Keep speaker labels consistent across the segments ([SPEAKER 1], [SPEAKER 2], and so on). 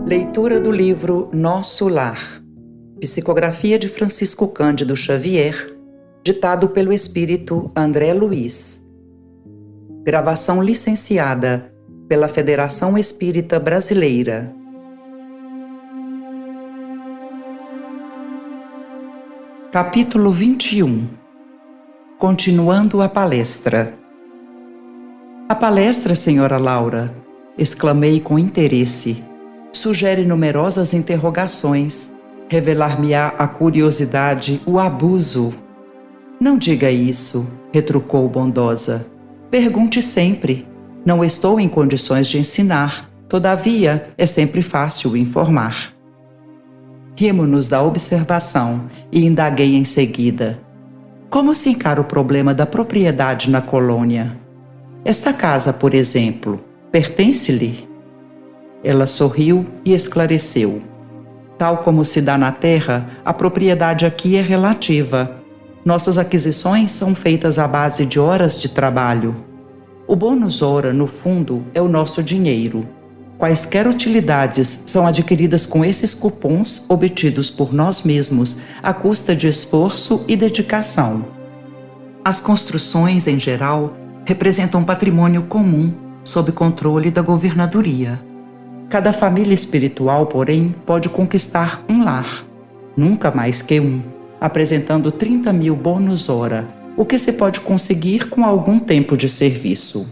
[SPEAKER 1] Leitura do livro Nosso Lar, psicografia de Francisco Cândido Xavier, ditado pelo espírito André Luiz. Gravação licenciada pela Federação Espírita Brasileira. Capítulo 21. Continuando a palestra. A palestra, senhora Laura, exclamei com interesse. Sugere numerosas interrogações. Revelar-me-á a curiosidade, o abuso. Não diga isso, retrucou bondosa. Pergunte sempre. Não estou em condições de ensinar, todavia é sempre fácil informar. Rimo-nos da observação e indaguei em seguida. Como se encara o problema da propriedade na colônia? Esta casa, por exemplo, pertence-lhe? Ela sorriu e esclareceu. Tal como se dá na terra, a propriedade aqui é relativa. Nossas aquisições são feitas à base de horas de trabalho. O bônus hora, no fundo, é o nosso dinheiro. Quaisquer utilidades são adquiridas com esses cupons obtidos por nós mesmos, à custa de esforço e dedicação. As construções, em geral, representam um patrimônio comum, sob controle da governadoria. Cada família espiritual, porém, pode conquistar um lar, nunca mais que um, apresentando 30.000 bônus hora, o que se pode conseguir com algum tempo de serviço.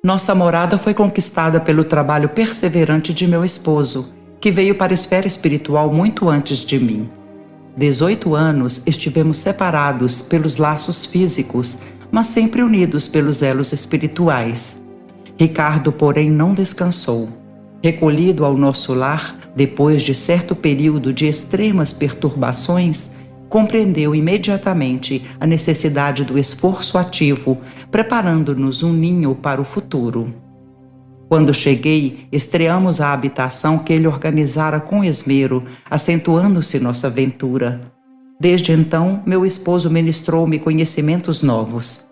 [SPEAKER 1] Nossa morada foi conquistada pelo trabalho perseverante de meu esposo, que veio para a esfera espiritual muito antes de mim. 18 anos estivemos separados pelos laços físicos, mas sempre unidos pelos elos espirituais. Ricardo, porém, não descansou. Recolhido ao nosso lar, depois de certo período de extremas perturbações, compreendeu imediatamente a necessidade do esforço ativo, preparando-nos um ninho para o futuro. Quando cheguei, estreamos a habitação que ele organizara com esmero, acentuando-se nossa aventura. Desde então, meu esposo ministrou-me conhecimentos novos.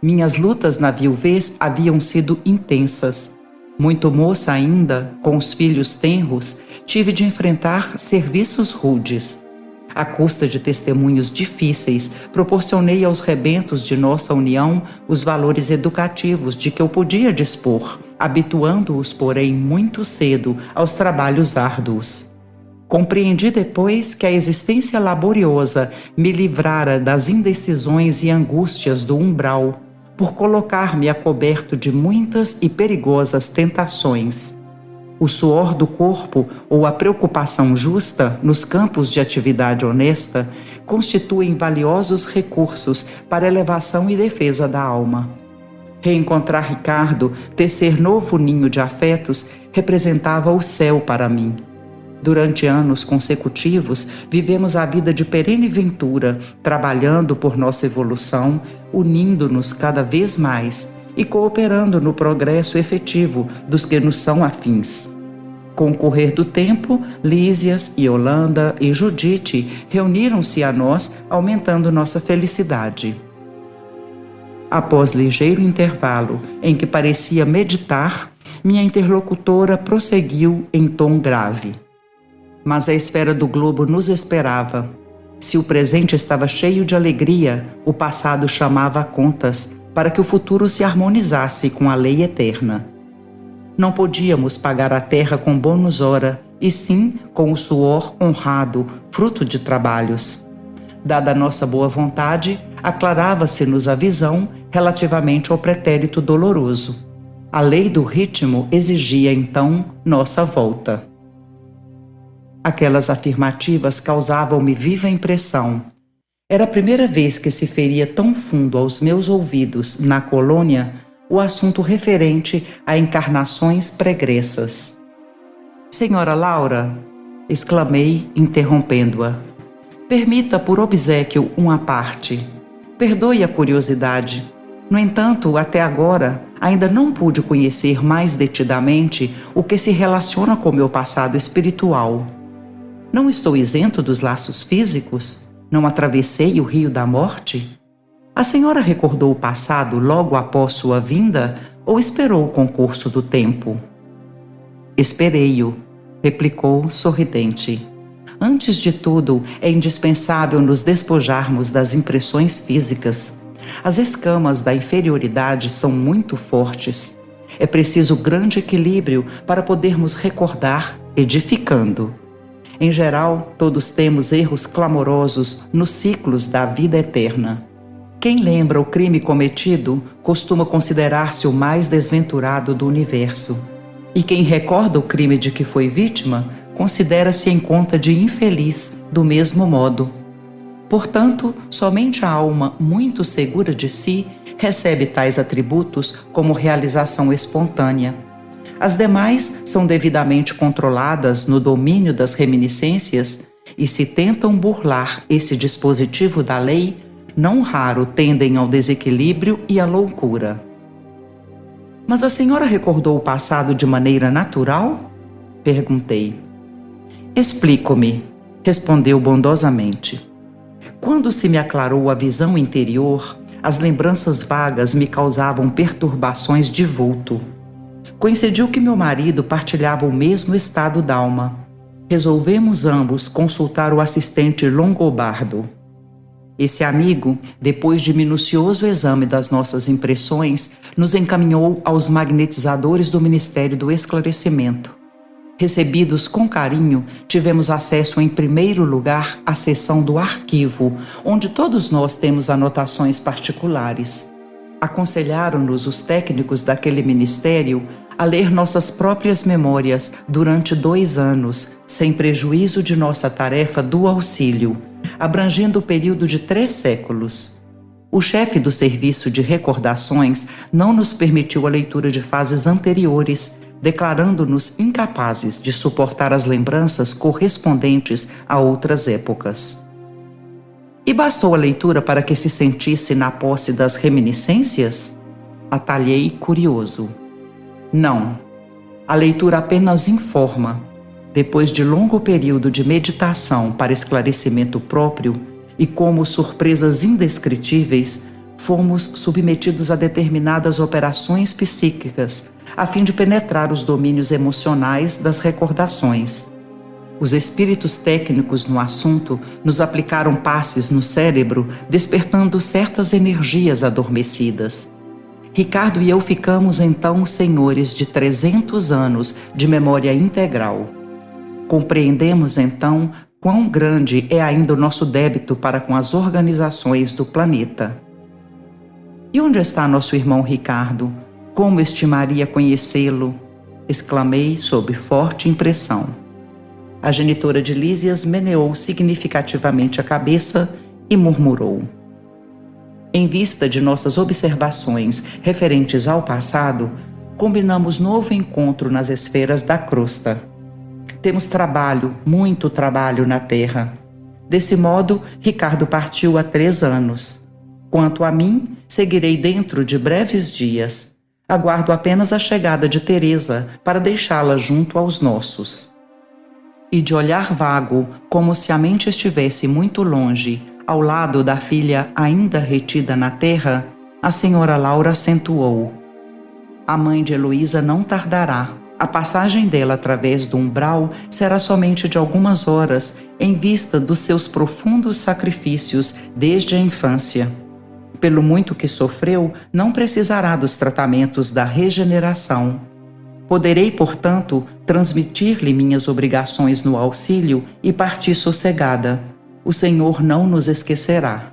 [SPEAKER 1] Minhas lutas na viuvez haviam sido intensas. Muito moça ainda, com os filhos tenros, tive de enfrentar serviços rudes. À custa de testemunhos difíceis, proporcionei aos rebentos de nossa união os valores educativos de que eu podia dispor, habituando-os, porém, muito cedo aos trabalhos árduos. Compreendi depois que a existência laboriosa me livrara das indecisões e angústias do umbral, por colocar-me a coberto de muitas e perigosas tentações. O suor do corpo ou a preocupação justa nos campos de atividade honesta constituem valiosos recursos para elevação e defesa da alma. Reencontrar Ricardo, tecer novo ninho de afetos, representava o céu para mim. Durante anos consecutivos, vivemos a vida de perene ventura, trabalhando por nossa evolução, unindo-nos cada vez mais e cooperando no progresso efetivo dos que nos são afins. Com o correr do tempo, Lísias, Yolanda e Judite reuniram-se a nós, aumentando nossa felicidade. Após ligeiro intervalo, em que parecia meditar, minha interlocutora prosseguiu em tom grave. Mas a esfera do globo nos esperava. Se o presente estava cheio de alegria, o passado chamava a contas para que o futuro se harmonizasse com a lei eterna. Não podíamos pagar a terra com bônus hora, e sim com o suor honrado, fruto de trabalhos. Dada a nossa boa vontade, aclarava-se-nos a visão relativamente ao pretérito doloroso. A lei do ritmo exigia, então, nossa volta. Aquelas afirmativas causavam-me viva impressão. Era a primeira vez que se feria tão fundo aos meus ouvidos, na colônia, o assunto referente a encarnações pregressas. Senhora Laura, exclamei, interrompendo-a, permita por obséquio uma parte. Perdoe a curiosidade. No entanto, até agora, ainda não pude conhecer mais detidamente o que se relaciona com meu passado espiritual. Não estou isento dos laços físicos? Não atravessei o rio da morte? A senhora recordou o passado logo após sua vinda ou esperou o concurso do tempo? Esperei-o. replicou sorridente. Antes de tudo, é indispensável nos despojarmos das impressões físicas. As escamas da inferioridade são muito fortes. É preciso grande equilíbrio para podermos recordar, edificando. Em geral, todos temos erros clamorosos nos ciclos da vida eterna. Quem lembra o crime cometido costuma considerar-se o mais desventurado do universo. E quem recorda o crime de que foi vítima, considera-se em conta de infeliz do mesmo modo. Portanto, somente a alma muito segura de si recebe tais atributos como realização espontânea. As demais são devidamente controladas no domínio das reminiscências e, se tentam burlar esse dispositivo da lei, não raro tendem ao desequilíbrio e à loucura. Mas a senhora recordou o passado de maneira natural? Perguntei. Explico-me, respondeu bondosamente. Quando se me aclarou a visão interior, as lembranças vagas me causavam perturbações de vulto. Coincidiu que meu marido partilhava o mesmo estado d'alma. Resolvemos ambos consultar o assistente longobardo. Esse amigo, depois de minucioso exame das nossas impressões, nos encaminhou aos magnetizadores do Ministério do Esclarecimento. Recebidos com carinho, tivemos acesso em primeiro lugar à seção do arquivo, onde todos nós temos anotações particulares. Aconselharam-nos os técnicos daquele ministério a ler nossas próprias memórias durante 2 anos, sem prejuízo de nossa tarefa do auxílio, abrangendo o período de 3 séculos. O chefe do serviço de recordações não nos permitiu a leitura de fases anteriores, declarando-nos incapazes de suportar as lembranças correspondentes a outras épocas. E bastou a leitura para que se sentisse na posse das reminiscências? Atalhei curioso. Não. A leitura apenas informa. Depois de longo período de meditação para esclarecimento próprio e como surpresas indescritíveis, fomos submetidos a determinadas operações psíquicas a fim de penetrar os domínios emocionais das recordações. Os espíritos técnicos no assunto nos aplicaram passes no cérebro, despertando certas energias adormecidas. Ricardo e eu ficamos então senhores de 300 anos de memória integral. Compreendemos então quão grande é ainda o nosso débito para com as organizações do planeta. E onde está nosso irmão Ricardo? Como estimaria conhecê-lo? Exclamei sob forte impressão. A genitora de Lísias meneou significativamente a cabeça e murmurou. Em vista de nossas observações referentes ao passado, combinamos novo encontro nas esferas da crosta. Temos trabalho, muito trabalho na Terra. Desse modo, Ricardo partiu há 3 anos. Quanto a mim, seguirei dentro de breves dias. Aguardo apenas a chegada de Teresa para deixá-la junto aos nossos. E de olhar vago, como se a mente estivesse muito longe, ao lado da filha ainda retida na terra, a senhora Laura acentuou. A mãe de Heloísa não tardará. A passagem dela através do umbral será somente de algumas horas, em vista dos seus profundos sacrifícios desde a infância. Pelo muito que sofreu, não precisará dos tratamentos da regeneração. Poderei, portanto, transmitir-lhe minhas obrigações no auxílio e partir sossegada. O Senhor não nos esquecerá.